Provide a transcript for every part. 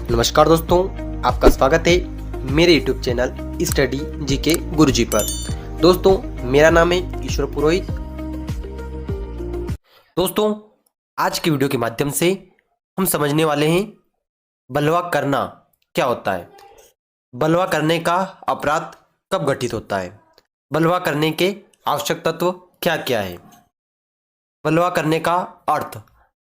नमस्कार दोस्तों, आपका स्वागत है मेरे YouTube चैनल स्टडी जीके गुरुजी पर। दोस्तों, मेरा नाम है ईश्वर पुरोहित। दोस्तों, आज की वीडियो के माध्यम से हम समझने वाले हैं बलवा करना क्या होता है, बलवा करने का अपराध कब घटित होता है, बलवा करने के आवश्यक तत्व क्या क्या है, बलवा करने का अर्थ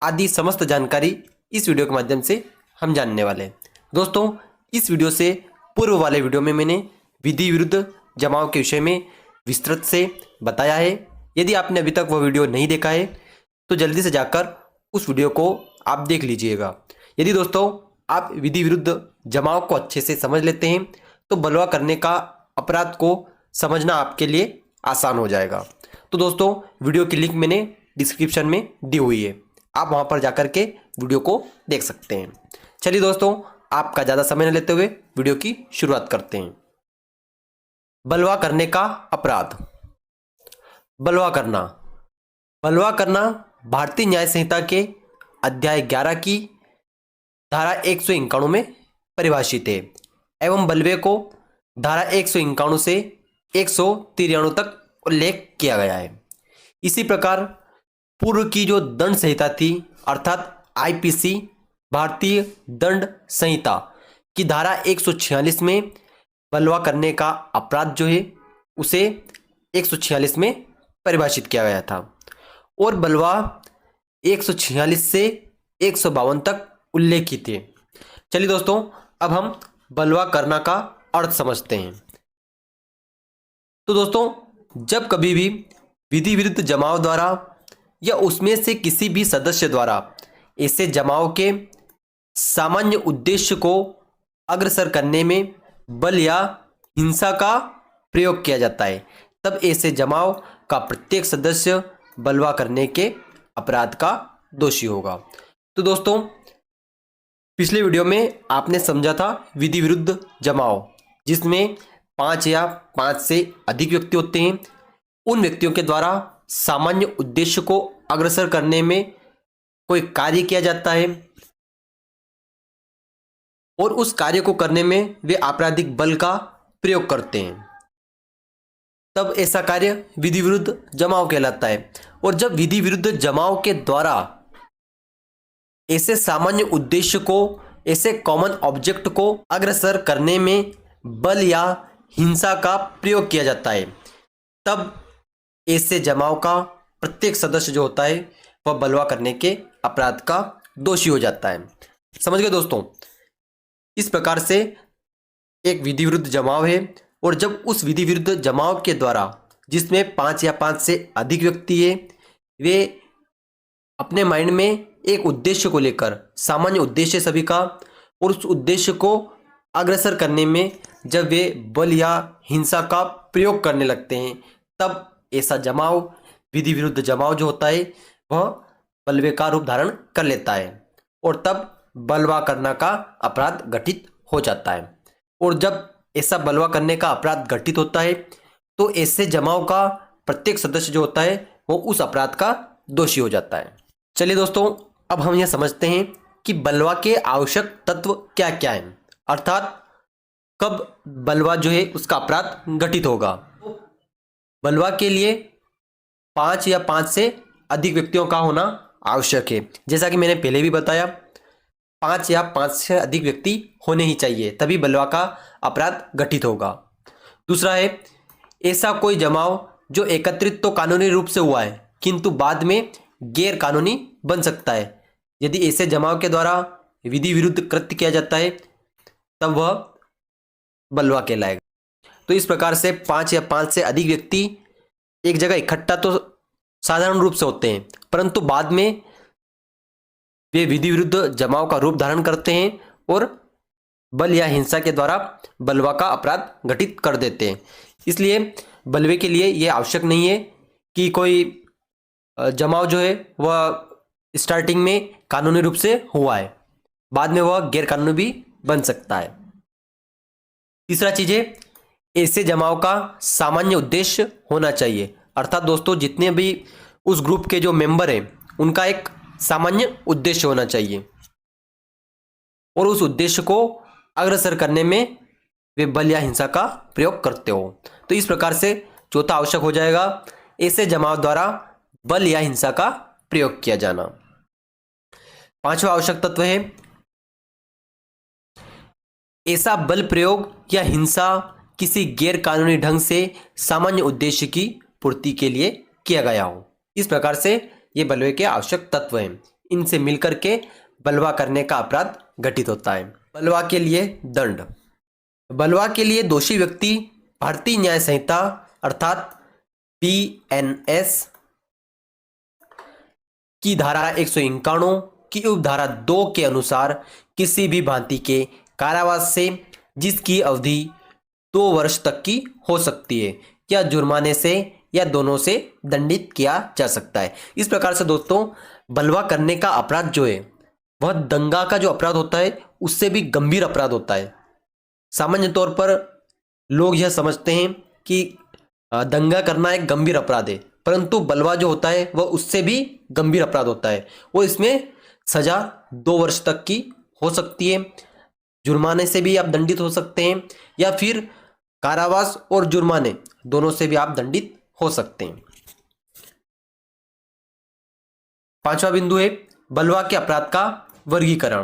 आदि समस्त जानकारी इस वीडियो के माध्यम से हम जानने वाले हैं। दोस्तों, इस वीडियो से पूर्व वाले वीडियो में मैंने विधि विरुद्ध जमाव के विषय में विस्तृत से बताया है। यदि आपने अभी तक वह वीडियो नहीं देखा है तो जल्दी से जाकर उस वीडियो को आप देख लीजिएगा। यदि दोस्तों आप विधि विरुद्ध जमाव को अच्छे से समझ लेते हैं तो बलवा करने का अपराध को समझना आपके लिए आसान हो जाएगा। तो दोस्तों, वीडियो की लिंक मैंने डिस्क्रिप्शन में दी हुई है, आप वहां पर जाकर के वीडियो को देख सकते हैं। चलिए दोस्तों, आपका ज़्यादा समय न लेते हुए वीडियो की शुरुआत करते हैं। बलवा करने का अपराध। बलवा करना, बलवा करना भारतीय न्याय संहिता के अध्याय 11 की धारा 151 में परिभाषित है एवं बलवे को धारा 151 से 193 तक उल्लेख किया गया है। इसी प्रकार पूर्व की जो दंड संहिता थी अर्थात आईपीसी भारतीय दंड संहिता की धारा 146 में बलवा करने का अपराध जो है उसे 146 में परिभाषित किया गया था और बलवा 146 से 152 तक उल्लेखित है। चलिए दोस्तों, अब हम बलवा करना का अर्थ समझते हैं। तो दोस्तों, जब कभी भी विधि विरुद्ध जमाव द्वारा या उसमें से किसी भी सदस्य द्वारा ऐसे जमाव के सामान्य उद्देश्य को अग्रसर करने में बल या हिंसा का प्रयोग किया जाता है, तब ऐसे जमाव का प्रत्येक सदस्य बलवा करने के अपराध का दोषी होगा। तो दोस्तों, पिछले वीडियो में आपने समझा था विधि विरुद्ध जमाव, जिसमें 5 या 5 से अधिक व्यक्ति होते हैं। उन व्यक्तियों के द्वारा सामान्य उद्देश्य को अग्रसर करने में कोई कार्य किया जाता है और उस कार्य को करने में वे आपराधिक बल का प्रयोग करते हैं, तब ऐसा कार्य विधि विरुद्ध जमाव कहलाता है। और जब विधि विरुद्ध जमाव के द्वारा ऐसे सामान्य उद्देश्य को, ऐसे कॉमन ऑब्जेक्ट को अग्रसर करने में बल या हिंसा का प्रयोग किया जाता है, तब ऐसे जमाव का प्रत्येक सदस्य जो होता है वह बलवा करने के अपराध का दोषी हो जाता है। समझ गए दोस्तों? इस प्रकार से एक विधि विरुद्ध जमाव है और जब उस विधि विरुद्ध जमाव के द्वारा जिसमें 5 या 5 से अधिक व्यक्ति है, वे अपने माइंड में एक उद्देश्य को लेकर, सामान्य उद्देश्य सभी का, और उस उद्देश्य को अग्रसर करने में जब वे बल या हिंसा का प्रयोग करने लगते हैं, तब ऐसा जमाव, विधि विरुद्ध जमाव जो होता है वह बलवे का रूप धारण कर लेता है और तब बलवा करना का अपराध घटित हो जाता है। और जब ऐसा बलवा करने का अपराध घटित होता है तो ऐसे जमाव का प्रत्येक सदस्य जो होता है वो उस अपराध का दोषी हो जाता है। चलिए दोस्तों, अब हम यह समझते हैं कि बलवा के आवश्यक तत्व क्या क्या हैं, अर्थात कब बलवा जो है उसका अपराध घटित होगा। बलवा के लिए 5 या 5 से अधिक व्यक्तियों का होना आवश्यक है। जैसा कि मैंने पहले भी बताया, 5 या 5 से अधिक व्यक्ति होने ही चाहिए, तभी बलवा का अपराध घटित होगा। दूसरा है ऐसा कोई जमाव जो एकत्रित तो कानूनी रूप से हुआ है किंतु बाद में गैर कानूनी बन सकता है। यदि ऐसे जमाव के द्वारा विधि विरुद्ध कृत्य किया जाता है तब वह बलवा कहलाएगा। तो इस प्रकार से 5 या 5 से अधिक व्यक्ति एक जगह इकट्ठा तो साधारण रूप से होते हैं, परंतु बाद में वे विधि विरुद्ध जमाव का रूप धारण करते हैं और बल या हिंसा के द्वारा बलवा का अपराध घटित कर देते हैं। इसलिए बलवे के लिए यह आवश्यक नहीं है कि कोई जमाव जो है वह स्टार्टिंग में कानूनी रूप से हुआ है, बाद में वह गैर कानूनी भी बन सकता है। तीसरा चीज है ऐसे जमाव का सामान्य उद्देश्य होना चाहिए, अर्थात दोस्तों जितने भी उस ग्रुप के जो मेंबर हैं उनका एक सामान्य उद्देश्य होना चाहिए। और उस उद्देश्य को अग्रसर करने में वे बल या हिंसा का प्रयोग करते हो। तो इस प्रकार से चौथा आवश्यक हो जाएगा, ऐसे जमाव द्वारा बल या हिंसा का प्रयोग किया जाना। पांचवा आवश्यक तत्व है, ऐसा बल प्रयोग या हिंसा किसी गैर कानूनी ढंग से सामान्य उद्देश्य की पूर्ति के लिए किया गया हो। इस प्रकार से ये बलवे के आवश्यक तत्व हैं। इनसे मिलकर के बलवा करने का अपराध घटित होता है। बलवा के लिए दंड। बलवा के लिए दोषी व्यक्ति भारतीय न्याय संहिता अर्थात BNS की धारा 151 की उपधारा 2 के अनुसार किसी भी भांति के कारावास से, जिसकी अवधि 2 वर्ष तक की हो सकती है, या जुर्माने से या दोनों से दंडित किया जा सकता है। इस प्रकार से दोस्तों बलवा करने का अपराध जो है वह दंगा का जो अपराध होता है उससे भी गंभीर अपराध होता है। सामान्य तौर पर लोग यह समझते हैं कि दंगा करना एक गंभीर अपराध है, परंतु बलवा जो होता है वह उससे भी गंभीर अपराध होता है। वो इसमें सजा 2 वर्ष तक की हो सकती है, जुर्माने से भी आप दंडित हो सकते हैं, या फिर कारावास और जुर्माने दोनों से भी आप दंडित हो सकते हैं। पांचवा बिंदु है बलवा के अपराध का वर्गीकरण।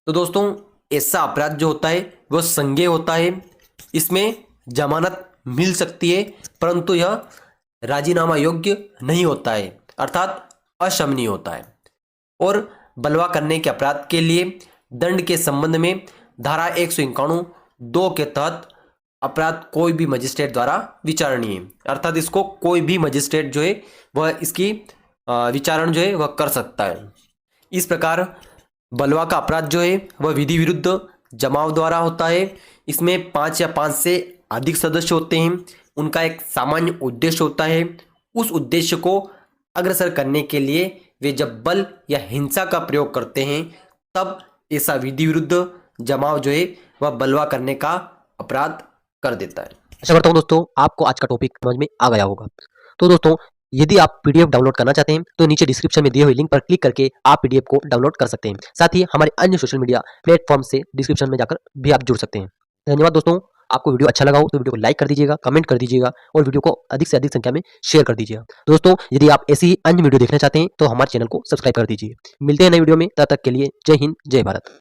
तो दोस्तों ऐसा अपराध जो होता है वह संज्ञेय होता है। इसमें जमानत मिल सकती है, परंतु यह राजीनामा योग्य नहीं होता है, अर्थात अशमनीय होता है। और बलवा करने के अपराध के लिए दंड के संबंध में धारा 151(2) के तहत अपराध कोई भी मजिस्ट्रेट द्वारा विचारणीय है, अर्थात इसको कोई भी मजिस्ट्रेट जो है वह इसकी विचारण जो है वह कर सकता है। इस प्रकार बलवा का अपराध जो है वह विधि विरुद्ध जमाव द्वारा होता है। इसमें 5 या 5 से अधिक सदस्य होते हैं। उनका एक सामान्य उद्देश्य होता है। उस उद्देश्य को अग्रसर करने के लिए वे जब बल या हिंसा का प्रयोग करते हैं तब ऐसा विधि विरुद्ध जमाव जो है वह बलवा करने का अपराध कर देता है। आशा करता हूँ दोस्तों आपको आज का टॉपिक समझ में आ गया होगा। तो दोस्तों यदि आप पीडीएफ डाउनलोड करना चाहते हैं तो नीचे डिस्क्रिप्शन में दिए हुए लिंक पर क्लिक करके आप पीडीएफ को डाउनलोड कर सकते हैं। साथ ही हमारे अन्य सोशल मीडिया प्लेटफॉर्म से डिस्क्रिप्शन में जाकर भी आप जुड़ सकते हैं। धन्यवाद दोस्तों। आपको वीडियो अच्छा लगा हो तो वीडियो को लाइक कर दीजिएगा, कमेंट कर दीजिएगा और वीडियो को अधिक से अधिक संख्या में शेयर कर दीजिएगा। दोस्तों यदि आप ऐसी ही अन्य वीडियो देखना चाहते हैं तो हमारे चैनल को सब्सक्राइब कर दीजिए। मिलते हैं नई वीडियो में, तब तक के लिए जय हिंद, जय भारत।